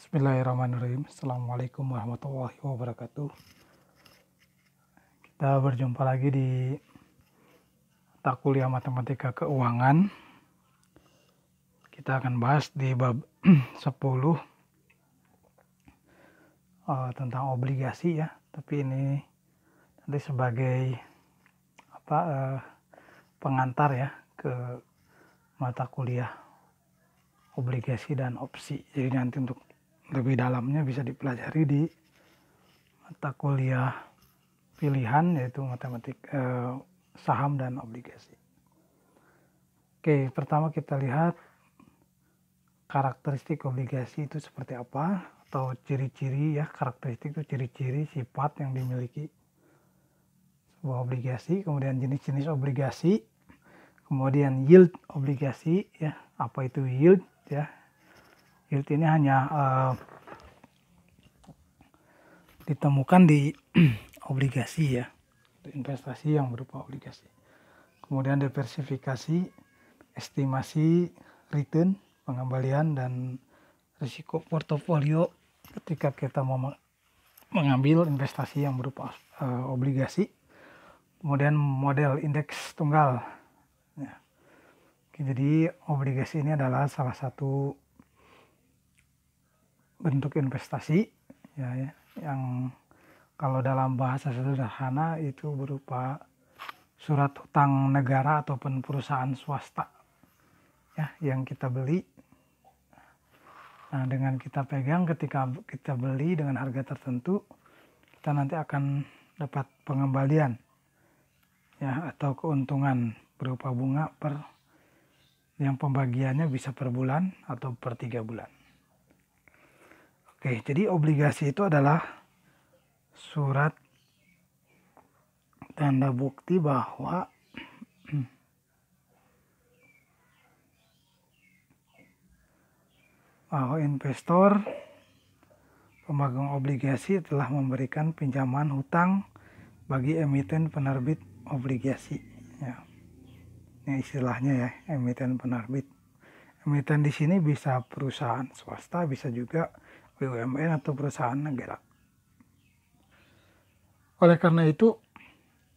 Bismillahirrahmanirrahim. Assalamualaikum warahmatullahi wabarakatuh. Kita berjumpa lagi di mata kuliah matematika keuangan. Kita akan bahas di bab 10 tentang obligasi ya. Tapi ini nanti sebagai pengantar ya ke mata kuliah obligasi dan opsi. Jadi nanti untuk lebih dalamnya bisa dipelajari di mata kuliah pilihan yaitu matematik saham dan obligasi. Oke, pertama kita lihat karakteristik obligasi itu seperti apa atau ciri-ciri ya. Karakteristik itu ciri-ciri sifat yang dimiliki sebuah obligasi, kemudian jenis-jenis obligasi, kemudian yield obligasi ya. Apa itu yield ya? Yield ini hanya ditemukan di obligasi ya, investasi yang berupa obligasi. Kemudian diversifikasi, estimasi return, pengembalian dan risiko portofolio ketika kita mau mengambil investasi yang berupa obligasi. Kemudian model indeks tunggal. Ya. Jadi obligasi ini adalah salah satu bentuk investasi ya, yang kalau dalam bahasa sederhana itu berupa surat utang negara ataupun perusahaan swasta ya yang kita beli. Nah, dengan kita pegang ketika kita beli dengan harga tertentu, kita nanti akan dapat pengembalian ya atau keuntungan berupa bunga yang pembagiannya bisa per bulan atau per 3 bulan. Oke, jadi obligasi itu adalah surat tanda bukti bahwa investor pemegang obligasi telah memberikan pinjaman hutang bagi emiten penerbit obligasi. Ya. Ini istilahnya ya, emiten penerbit. Emiten di sini bisa perusahaan swasta, bisa juga BUMN atau perusahaan negara. Oleh karena itu,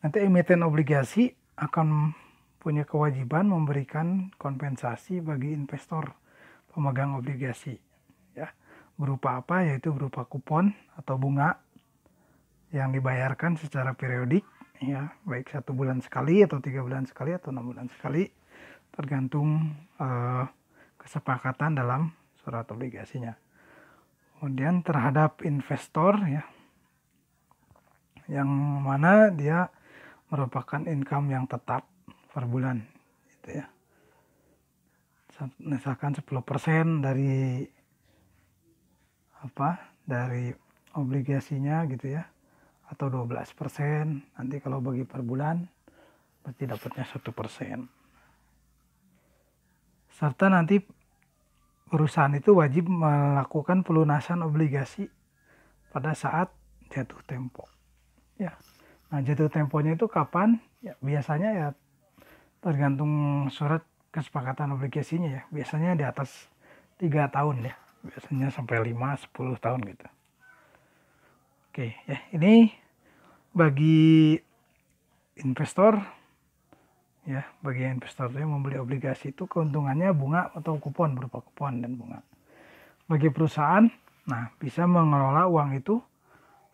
nanti emiten obligasi akan punya kewajiban memberikan kompensasi bagi investor pemegang obligasi. Ya, berupa apa? Yaitu berupa kupon atau bunga yang dibayarkan secara periodik, ya, baik 1 bulan sekali atau 3 bulan sekali atau 6 bulan sekali, tergantung kesepakatan dalam surat obligasinya. Kemudian terhadap investor ya, yang mana dia merupakan income yang tetap per bulan gitu ya. Misalkan 10% dari dari obligasinya gitu ya, atau 12%, nanti kalau bagi per bulan berarti dapatnya 1%. Serta nanti perusahaan itu wajib melakukan pelunasan obligasi pada saat jatuh tempo. Ya. Nah, jatuh temponya itu kapan? Ya, biasanya ya tergantung surat kesepakatan obligasinya ya. Biasanya di atas 3 tahun ya. Biasanya sampai 5-10 tahun gitu. Oke, ya ini bagi investor ya, bagi investor yang membeli obligasi itu keuntungannya bunga atau kupon, berupa kupon dan bunga. Bagi perusahaan, nah bisa mengelola uang itu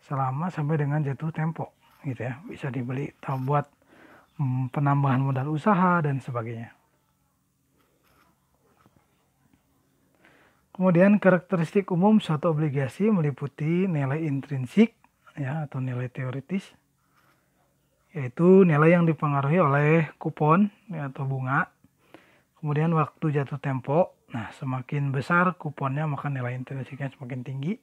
selama sampai dengan jatuh tempo gitu ya, bisa dibeli buat penambahan modal usaha dan sebagainya. Kemudian karakteristik umum suatu obligasi meliputi nilai intrinsik ya atau nilai teoritis, yaitu nilai yang dipengaruhi oleh kupon ya, atau bunga. Kemudian waktu jatuh tempo, nah semakin besar kuponnya maka nilai intrinsiknya semakin tinggi,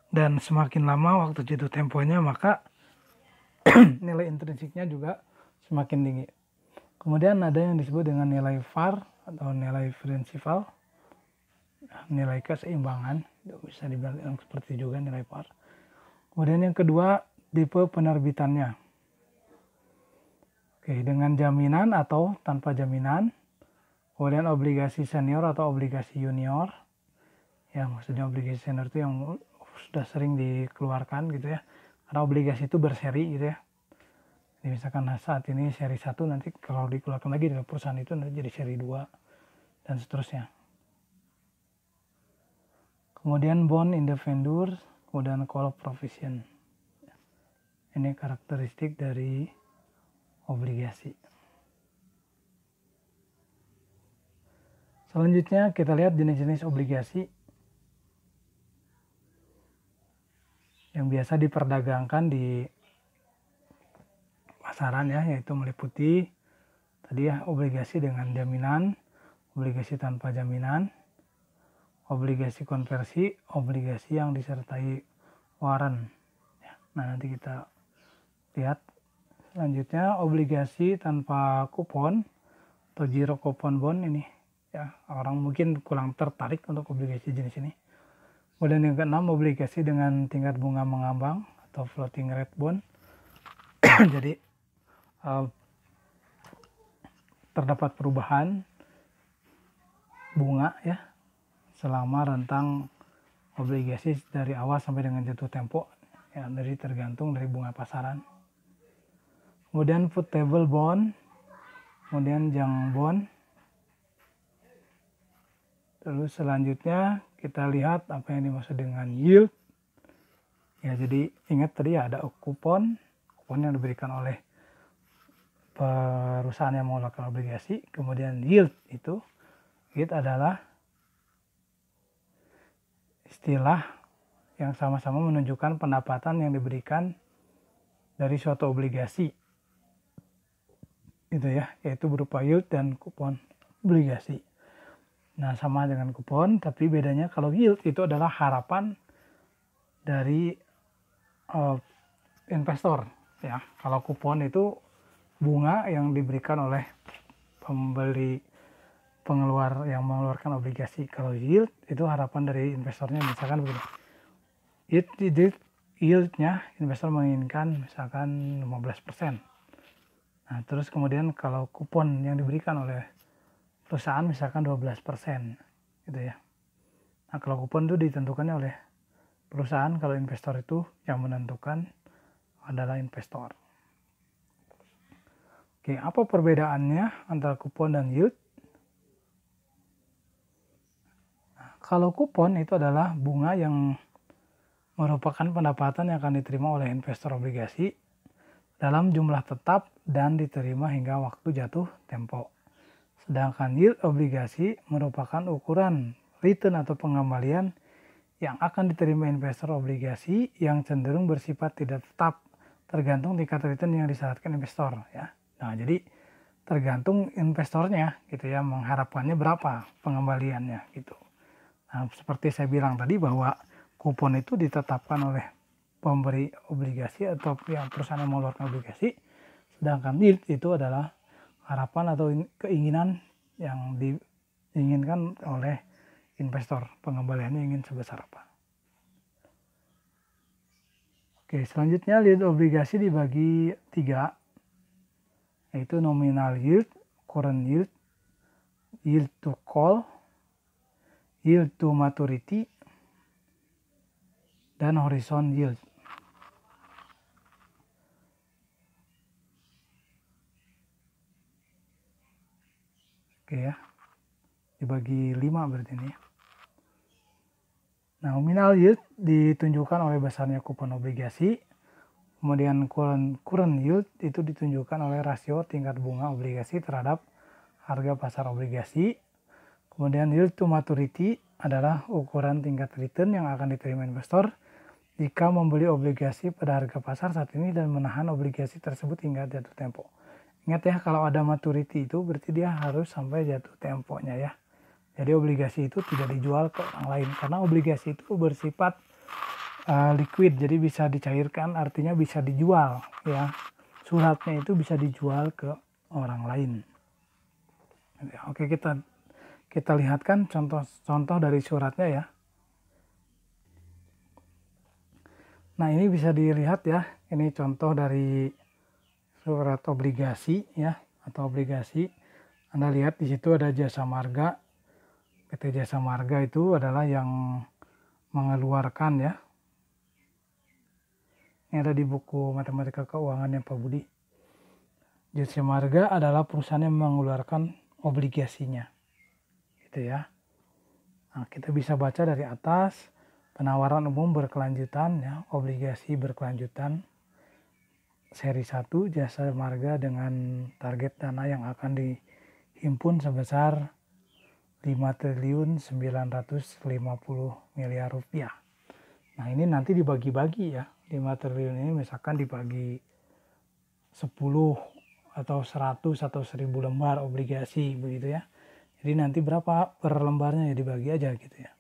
dan semakin lama waktu jatuh temponya maka nilai intrinsiknya juga semakin tinggi. Kemudian ada yang disebut dengan nilai VaR atau nilai prinsipal, nilai keseimbangan, bisa dibilang seperti juga nilai VaR. Kemudian yang kedua, tipe penerbitannya. Oke, dengan jaminan atau tanpa jaminan. Kemudian obligasi senior atau obligasi junior. Ya, maksudnya obligasi senior itu yang sudah sering dikeluarkan gitu ya. Karena obligasi itu berseri gitu ya. Jadi misalkan saat ini seri 1, nanti kalau dikeluarkan lagi dari perusahaan itu nanti jadi seri 2 dan seterusnya. Kemudian bond in the vendor, kemudian call of provision. Ini karakteristik dari obligasi. Selanjutnya kita lihat jenis-jenis obligasi yang biasa diperdagangkan di pasaran ya, yaitu meliputi tadi ya obligasi dengan jaminan, obligasi tanpa jaminan, obligasi konversi, obligasi yang disertai warrant. Nah, nanti kita lihat selanjutnya obligasi tanpa kupon atau zero coupon bond ini ya, orang mungkin kurang tertarik untuk obligasi jenis ini. Kemudian yang keenam, obligasi dengan tingkat bunga mengambang atau floating rate bond. Jadi terdapat perubahan bunga ya selama rentang obligasi dari awal sampai dengan jatuh tempo ya, dari tergantung dari bunga pasaran. Kemudian putable bond, kemudian junk bond. Terus selanjutnya kita lihat apa yang dimaksud dengan yield. Ya, jadi ingat tadi ya, ada kupon yang diberikan oleh perusahaan yang mengeluarkan obligasi. Kemudian yield adalah istilah yang sama-sama menunjukkan pendapatan yang diberikan dari suatu obligasi. Itu ya, yaitu berupa yield dan kupon obligasi. Nah, sama dengan kupon, tapi bedanya kalau yield itu adalah harapan dari investor ya. Kalau kupon itu bunga yang diberikan oleh pengeluar yang mengeluarkan obligasi. Kalau yield itu harapan dari investornya, misalkan begini. Yieldnya investor menginginkan misalkan 15%. Nah, terus kemudian kalau kupon yang diberikan oleh perusahaan misalkan 12% gitu ya. Nah, kalau kupon itu ditentukannya oleh perusahaan, kalau investor itu yang menentukan adalah investor. Oke, apa perbedaannya antara kupon dan yield? Nah, kalau kupon itu adalah bunga yang merupakan pendapatan yang akan diterima oleh investor obligasi dalam jumlah tetap dan diterima hingga waktu jatuh tempo. Sedangkan yield obligasi merupakan ukuran return atau pengembalian yang akan diterima investor obligasi yang cenderung bersifat tidak tetap, tergantung tingkat return yang disyaratkan investor ya. Nah, jadi tergantung investornya gitu ya, mengharapkannya berapa pengembaliannya gitu. Nah, seperti saya bilang tadi bahwa kupon itu ditetapkan oleh pemberi obligasi atau yang perusahaan yang mengeluarkan obligasi, sedangkan yield itu adalah harapan atau keinginan yang diinginkan oleh investor, pengembaliannya ingin sebesar apa. Oke, selanjutnya yield obligasi dibagi 3, yaitu nominal yield, current yield, yield to call, yield to maturity, dan horizon yield. Oke ya, dibagi 5 berarti ini. Nah, nominal yield ditunjukkan oleh besarnya kupon obligasi. Kemudian current yield itu ditunjukkan oleh rasio tingkat bunga obligasi terhadap harga pasar obligasi. Kemudian yield to maturity adalah ukuran tingkat return yang akan diterima investor jika membeli obligasi pada harga pasar saat ini dan menahan obligasi tersebut hingga jatuh tempo. Ingat ya, kalau ada maturity itu berarti dia harus sampai jatuh temponya ya. Jadi obligasi itu tidak dijual ke orang lain, karena obligasi itu bersifat liquid, jadi bisa dicairkan, artinya bisa dijual ya. Suratnya itu bisa dijual ke orang lain. Oke, kita lihatkan contoh dari suratnya ya. Nah, ini bisa dilihat ya, ini contoh dari surat obligasi ya, atau obligasi. Anda lihat di situ ada jasa marga, PT Jasa Marga itu adalah yang mengeluarkan ya. Ini ada di buku Matematika Keuangannya Pak Budi. Jasa Marga adalah perusahaan yang mengeluarkan obligasinya. Gitu ya. Nah, kita bisa baca dari atas, penawaran umum berkelanjutan ya, obligasi berkelanjutan seri 1 Jasa Marga dengan target dana yang akan dihimpun sebesar 5.950 miliar rupiah. Nah, ini nanti dibagi-bagi ya. 5 triliun ini misalkan dibagi 10 atau 100 atau 1000 lembar obligasi begitu ya. Jadi nanti berapa per lembarnya ya dibagi aja gitu ya.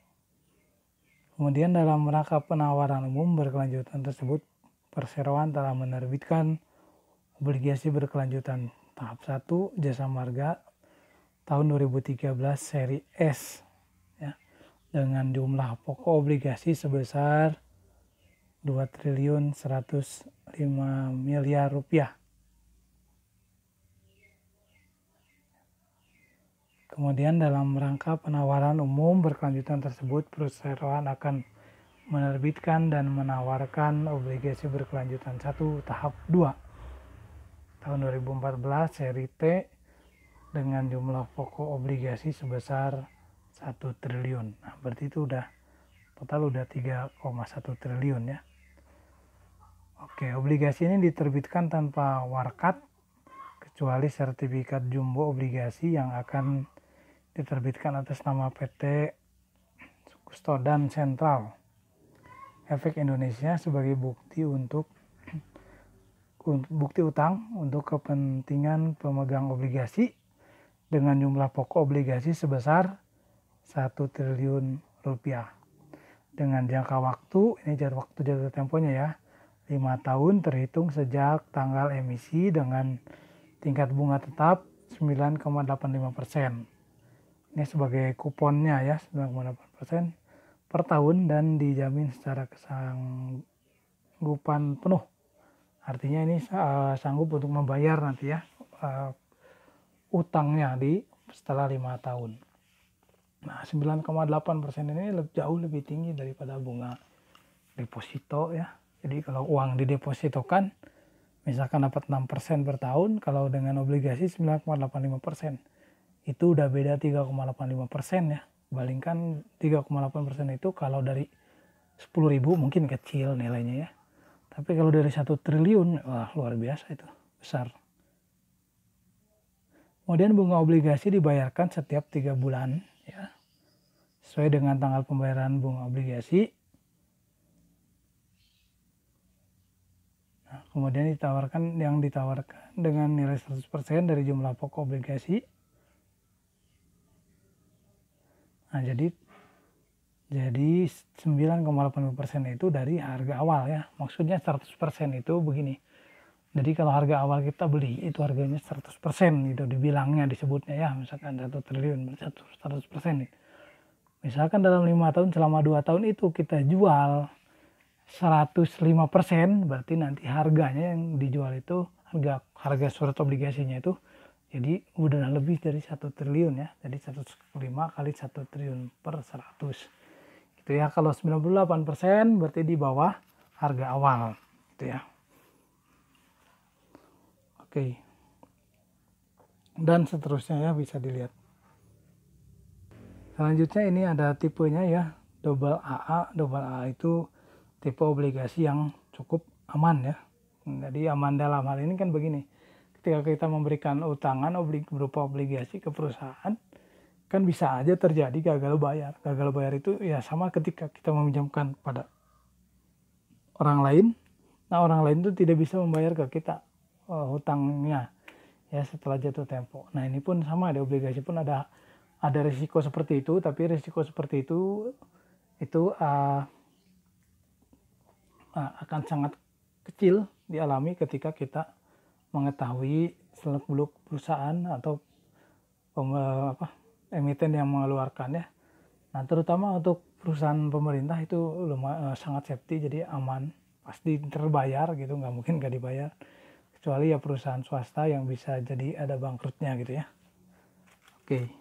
Kemudian dalam rangka penawaran umum berkelanjutan tersebut, perseroan telah menerbitkan obligasi berkelanjutan tahap 1 Jasa Marga tahun 2013 seri S ya, dengan jumlah pokok obligasi sebesar 2.105 miliar rupiah. Kemudian dalam rangka penawaran umum berkelanjutan tersebut, perseroan akan menerbitkan dan menawarkan obligasi berkelanjutan 1 tahap 2 tahun 2014 seri T dengan jumlah pokok obligasi sebesar 1 triliun. Nah, berarti itu udah total udah 3,1 triliun ya. Oke, obligasi ini diterbitkan tanpa warkat kecuali sertifikat jumbo obligasi yang akan diterbitkan atas nama PT Kustodan Sentral Efek Indonesia sebagai bukti utang untuk kepentingan pemegang obligasi dengan jumlah pokok obligasi sebesar 1 triliun rupiah. Dengan jangka waktu, ini jatuh temponya ya, 5 tahun terhitung sejak tanggal emisi dengan tingkat bunga tetap 9,85%. Ini sebagai kuponnya ya, 9,8% per tahun dan dijamin secara kesanggupan penuh. Artinya ini sanggup untuk membayar nanti ya utangnya setelah 5 tahun. Nah, 9,8% ini jauh lebih tinggi daripada bunga deposito ya. Jadi kalau uang didepositokan misalkan dapat 6% per tahun, kalau dengan obligasi 9,85%. Itu udah beda 3,85% ya. Bandingkan 3,8% itu kalau dari 10.000 mungkin kecil nilainya ya. Tapi kalau dari 1 triliun, wah luar biasa itu, besar. Kemudian bunga obligasi dibayarkan setiap 3 bulan ya. Sesuai dengan tanggal pembayaran bunga obligasi. Nah, kemudian ditawarkan dengan nilai 100% dari jumlah pokok obligasi. Nah, jadi 9,85% itu dari harga awal ya. Maksudnya 100% itu begini. Jadi kalau harga awal kita beli itu harganya 100% gitu dibilangnya, disebutnya ya, misalkan 1 triliun 100%. Misalkan dalam 5 tahun selama 2 tahun itu kita jual 105%, berarti nanti harganya yang dijual itu harga surat obligasinya itu jadi udah lebih dari 1 triliun ya. Jadi 105 kali 1 triliun per 100. Gitu ya. Kalau 98% berarti di bawah harga awal gitu ya. Oke. Dan seterusnya ya, bisa dilihat. Selanjutnya ini ada tipenya ya, double AA. Double AA itu tipe obligasi yang cukup aman ya. Jadi aman dalam hal ini kan begini, ketika kita memberikan utangan berupa obligasi ke perusahaan, kan bisa aja terjadi gagal bayar. Gagal bayar itu ya sama ketika kita meminjamkan pada orang lain. Nah, orang lain itu tidak bisa membayar ke kita hutangnya ya setelah jatuh tempo. Nah, ini pun sama, ada obligasi pun ada risiko seperti itu, tapi risiko seperti itu akan sangat kecil dialami ketika kita mengetahui seluk-beluk perusahaan atau emiten yang mengeluarkan ya. Nah, terutama untuk perusahaan pemerintah itu sangat safety, jadi aman, pasti terbayar gitu, nggak mungkin nggak dibayar. Kecuali ya perusahaan swasta yang bisa jadi ada bangkrutnya gitu ya. Oke.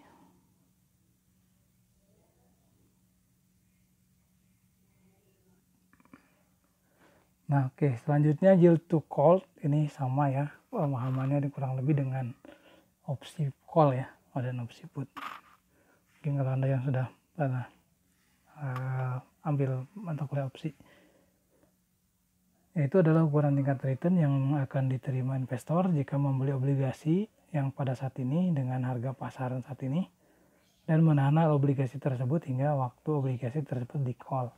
Nah, oke, selanjutnya yield to call ini sama ya, pemahamannya kurang lebih dengan opsi call ya, dan opsi put. Mungkin kalau Anda yang sudah pernah ambil mata kuliah opsi, yaitu adalah ukuran tingkat return yang akan diterima investor jika membeli obligasi yang pada saat ini dengan harga pasaran saat ini dan menahan obligasi tersebut hingga waktu obligasi tersebut di call.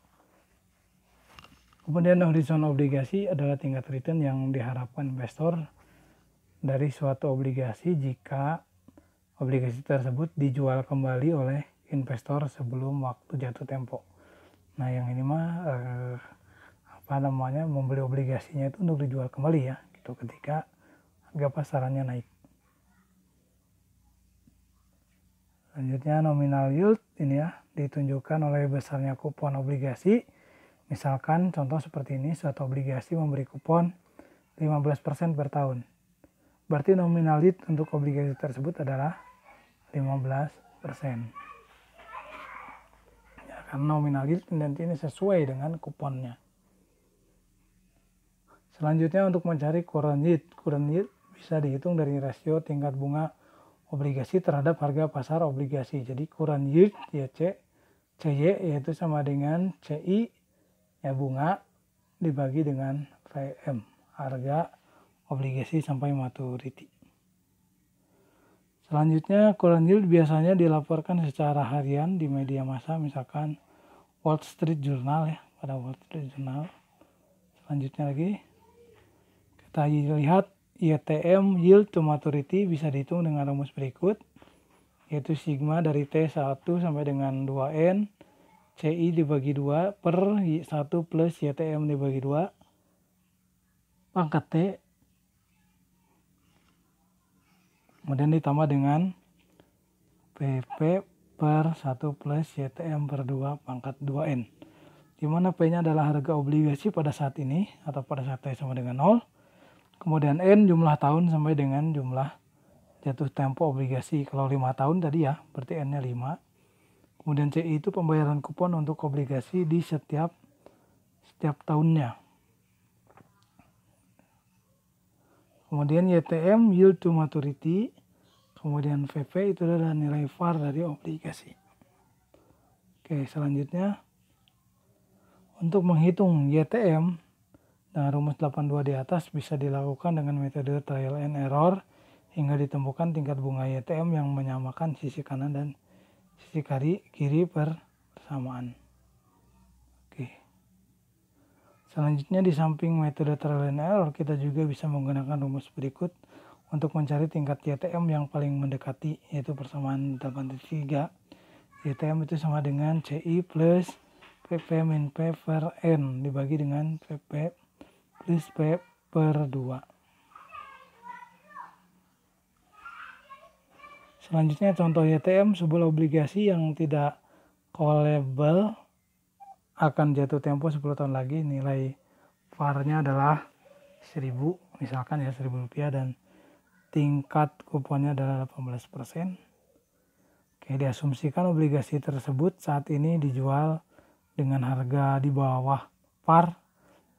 Kemudian horizon obligasi adalah tingkat return yang diharapkan investor dari suatu obligasi jika obligasi tersebut dijual kembali oleh investor sebelum waktu jatuh tempo. Nah, yang ini mah membeli obligasinya itu untuk dijual kembali ya, gitu, ketika harga pasarannya naik. Selanjutnya nominal yield ini ya, ditunjukkan oleh besarnya kupon obligasi. Misalkan contoh seperti ini, suatu obligasi memberi kupon 15% per tahun. Berarti nominal yield untuk obligasi tersebut adalah 15%. Ya, karena nominal yield nanti ini sesuai dengan kuponnya. Selanjutnya untuk mencari current yield. Current yield bisa dihitung dari rasio tingkat bunga obligasi terhadap harga pasar obligasi. Jadi current yield ya CY yaitu sama dengan CI ya bunga dibagi dengan VM, harga obligasi sampai maturity. Selanjutnya current yield biasanya dilaporkan secara harian di media massa, misalkan Wall Street Journal ya, pada Wall Street Journal. Selanjutnya lagi kita lihat YTM yield to maturity bisa dihitung dengan rumus berikut, yaitu sigma dari T1 sampai dengan 2N CI dibagi 2 per 1 plus YTM dibagi 2 pangkat T, kemudian ditambah dengan PP per 1 plus YTM per 2 pangkat 2N, di mana P-nya adalah harga obligasi pada saat ini atau pada saat T sama dengan 0, kemudian N jumlah tahun sampai dengan jumlah jatuh tempo obligasi. Kalau 5 tahun tadi ya, berarti N-nya 5. Kemudian CI itu pembayaran kupon untuk obligasi di setiap tahunnya. Kemudian YTM yield to maturity. Kemudian VP itu adalah nilai VAR dari obligasi. Oke, selanjutnya untuk menghitung YTM dengan rumus 82 di atas bisa dilakukan dengan metode trial and error hingga ditemukan tingkat bunga YTM yang menyamakan sisi kanan dan sisi kiri bersamaan. Oke. Selanjutnya di samping metode trial and error kita juga bisa menggunakan rumus berikut untuk mencari tingkat YTM yang paling mendekati, yaitu persamaan 8,3. YTM itu sama dengan CI plus PP min P per N dibagi dengan PP plus P per 2. Selanjutnya contoh YTM, sebuah obligasi yang tidak callable akan jatuh tempo 10 tahun lagi, nilai VAR-nya adalah 1000, misalkan ya 1000 rupiah, dan tingkat kuponnya adalah 18%. Oke, diasumsikan obligasi tersebut saat ini dijual dengan harga di bawah par,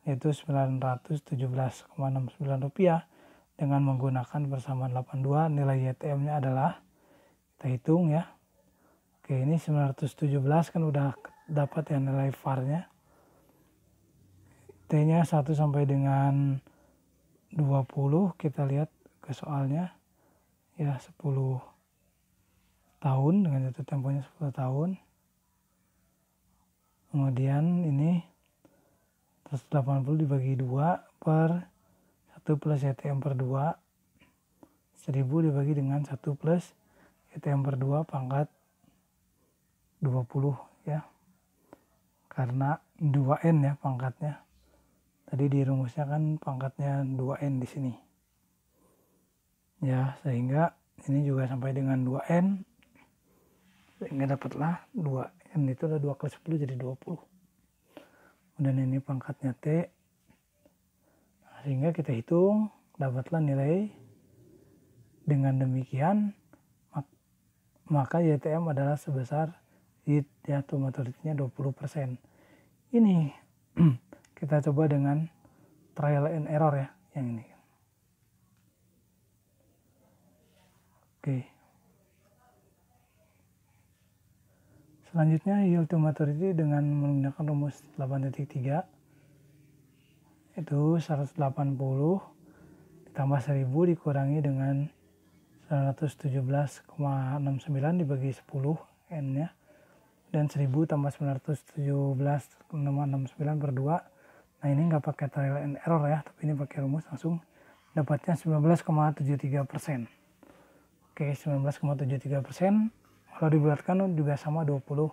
yaitu Rp917,69 dengan menggunakan persamaan 82. Nilai YTM-nya adalah, kita hitung ya. Oke, ini 917 kan udah dapat ya nilai VAR-nya. T-nya 1 sampai dengan 20, kita lihat ke soalnya ya, 10 tahun dengan jatuh temponya 10 tahun. Kemudian ini 180 dibagi 2 per 1 plus YTM per 2, 1000 dibagi dengan 1 plus YTM per 2 pangkat 20 ya, karena 2N ya pangkatnya. Tadi di rumusnya kan pangkatnya 2N di sini. Ya, sehingga ini juga sampai dengan 2N. Sehingga dapatlah 2N itu adalah 2 kali 10 jadi 20. Dan ini pangkatnya T. Nah, sehingga kita hitung, dapatlah nilai. Dengan demikian, maka YTM adalah sebesar jatuh maturity-nya 20%. Ini kita coba dengan trial and error ya yang ini. Oke. Selanjutnya yield to maturity dengan menggunakan rumus 8.3 itu 180 ditambah 1000 dikurangi dengan 917,69 dibagi 10 n nya, dan 1000 tambah 917,69 per 2. Nah ini nggak pakai trial and error ya, tapi ini pakai rumus langsung dapatnya 19,73%. Oke, 19,73%. Kalau dibulatkan juga sama 20%.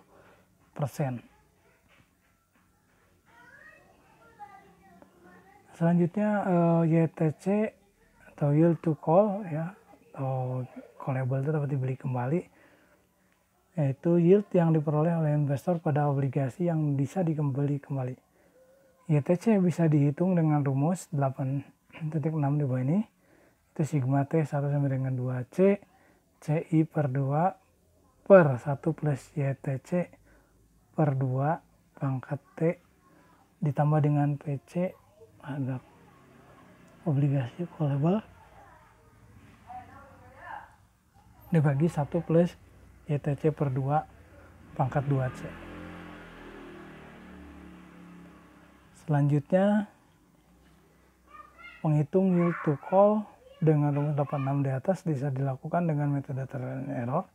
Selanjutnya YTC atau yield to call ya, atau callable itu dapat dibeli kembali, yaitu yield yang diperoleh oleh investor pada obligasi yang bisa dikembali kembali. YTC bisa dihitung dengan rumus 8.6 di bawah ini. Itu sigma T 1 sampai dengan 2C CI per 2 per 1 plus YTC per 2 pangkat T ditambah dengan PC ada obligasi callable dibagi 1 plus YTC per 2 pangkat 2C. Selanjutnya menghitung yield to call dengan rumus 86 di atas bisa dilakukan dengan metode trial and error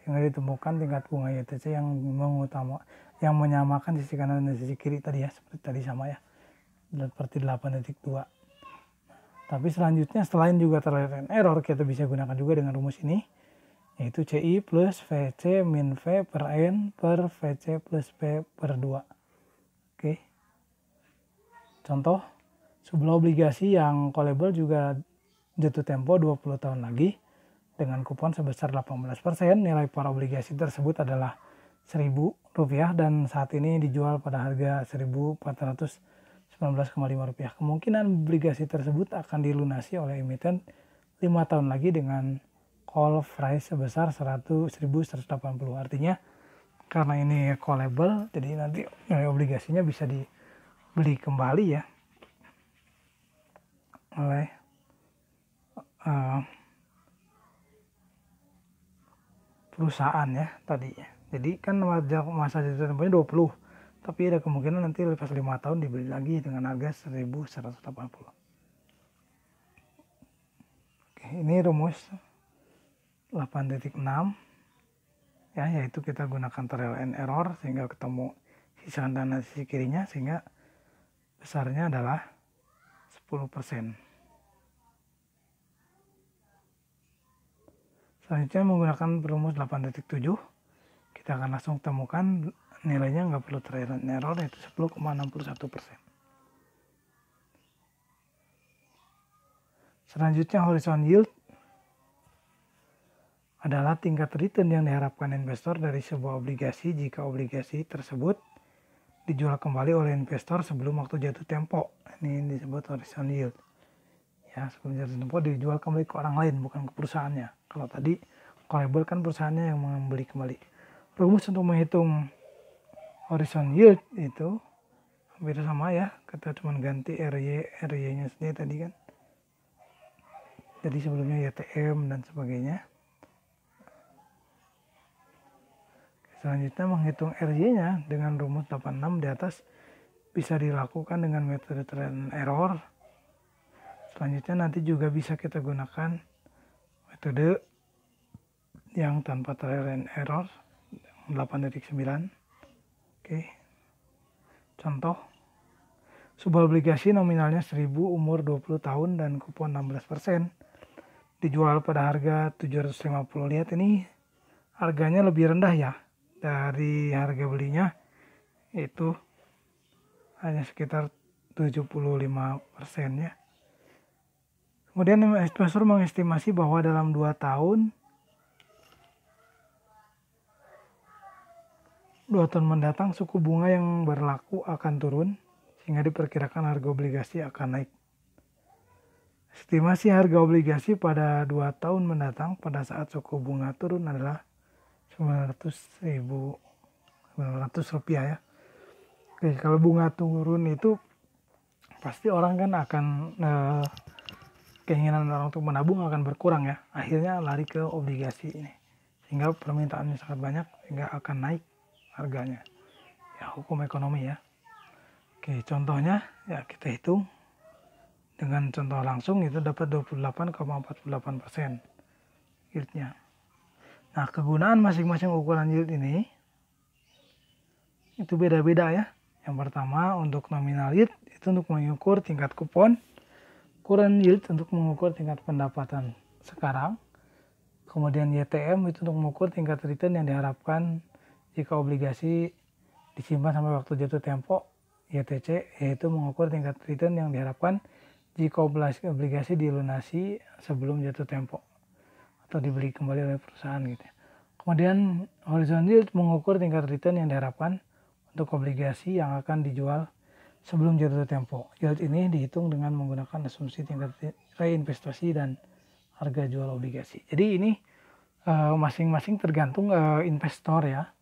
sehingga ditemukan tingkat bunga YTC yang menyamakan sisi kanan dan sisi kiri tadi ya, seperti tadi sama ya, seperti 8.2. Tapi selanjutnya selain juga trial and error kita bisa gunakan juga dengan rumus ini, yaitu CI plus VC min V per N per VC plus P per 2. Oke. Contoh, sebuah obligasi yang callable juga jatuh tempo 20 tahun lagi dengan kupon sebesar 18%. Nilai par obligasi tersebut adalah Rp1.000 dan saat ini dijual pada harga Rp1.419,5. Kemungkinan obligasi tersebut akan dilunasi oleh emiten 5 tahun lagi dengan call price sebesar 1.180. Artinya karena ini callable, jadi nanti nilai obligasinya bisa dibeli kembali ya oleh perusahaan ya tadi. Jadi kan masa jatuh temponya 20, tapi ada kemungkinan nanti lepas 5 tahun dibeli lagi dengan harga 1.180. Oke, ini rumus 8.6 ya, yaitu kita gunakan trial and error sehingga ketemu sisi kanan dan sisi kirinya sehingga besarnya adalah 10%. Selanjutnya menggunakan rumus 8.7 kita akan langsung temukan nilainya, nggak perlu trial and error, yaitu 10,61%. Selanjutnya horizon yield adalah tingkat return yang diharapkan investor dari sebuah obligasi jika obligasi tersebut dijual kembali oleh investor sebelum waktu jatuh tempo. Ini disebut horizon yield. Ya, sebelum jatuh tempo dijual kembali ke orang lain, bukan ke perusahaannya. Kalau tadi callable kan perusahaannya yang membeli kembali. Rumus untuk menghitung horizon yield itu hampir sama ya, kita cuma ganti RY-nya sendiri tadi kan. Jadi sebelumnya YTM dan sebagainya. Selanjutnya menghitung RY-nya dengan rumus 86 di atas bisa dilakukan dengan metode trial and error. Selanjutnya nanti juga bisa kita gunakan metode yang tanpa trial and error 8.9. Oke. Contoh, sebuah obligasi nominalnya 1.000 umur 20 tahun dan kupon 16%. Dijual pada harga 750. Lihat ini harganya lebih rendah ya dari harga belinya, itu hanya sekitar 75% ya. Kemudian investor mengestimasi bahwa dalam 2 tahun mendatang suku bunga yang berlaku akan turun sehingga diperkirakan harga obligasi akan naik. Estimasi harga obligasi pada 2 tahun mendatang pada saat suku bunga turun adalah Rp900.000 ya. Oke, kalau bunga turun itu pasti orang kan akan keinginan orang untuk menabung akan berkurang ya, akhirnya lari ke obligasi ini, sehingga permintaannya sangat banyak sehingga akan naik harganya. Ya, hukum ekonomi ya. Oke, contohnya ya kita hitung dengan contoh langsung itu dapat 28,48% yieldnya. Nah, kegunaan masing-masing ukuran yield ini itu beda-beda ya. Yang pertama untuk nominal yield itu untuk mengukur tingkat kupon, current yield untuk mengukur tingkat pendapatan sekarang, kemudian YTM itu untuk mengukur tingkat return yang diharapkan jika obligasi disimpan sampai waktu jatuh tempo. YTC yaitu mengukur tingkat return yang diharapkan jika obligasi dilunasi sebelum jatuh tempo atau dibeli kembali oleh perusahaan gitu. Kemudian horizon yield mengukur tingkat return yang diharapkan untuk obligasi yang akan dijual sebelum jatuh tempo. Yield ini dihitung dengan menggunakan asumsi tingkat reinvestasi dan harga jual obligasi. Jadi ini masing-masing tergantung investor ya.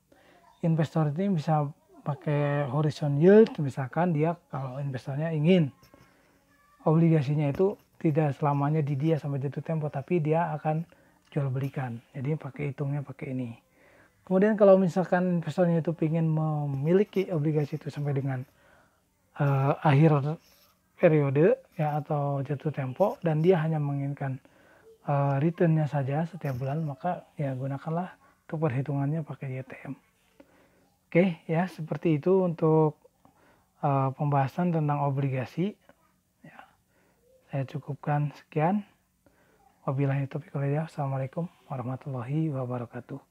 Investor ini bisa pakai horizon yield, misalkan dia kalau investornya ingin obligasinya itu tidak selamanya di dia sampai jatuh tempo, tapi dia akan jual belikan. Jadi hitungnya pakai ini. Kemudian kalau misalkan investornya itu ingin memiliki obligasi itu sampai dengan akhir periode ya atau jatuh tempo dan dia hanya menginginkan returnnya saja setiap bulan, maka ya gunakanlah untuk perhitungannya pakai YTM. Oke ya, seperti itu untuk pembahasan tentang obligasi. Ya, saya cukupkan sekian. Wabillahi taufiq wal hidayah. Assalamualaikum warahmatullahi wabarakatuh.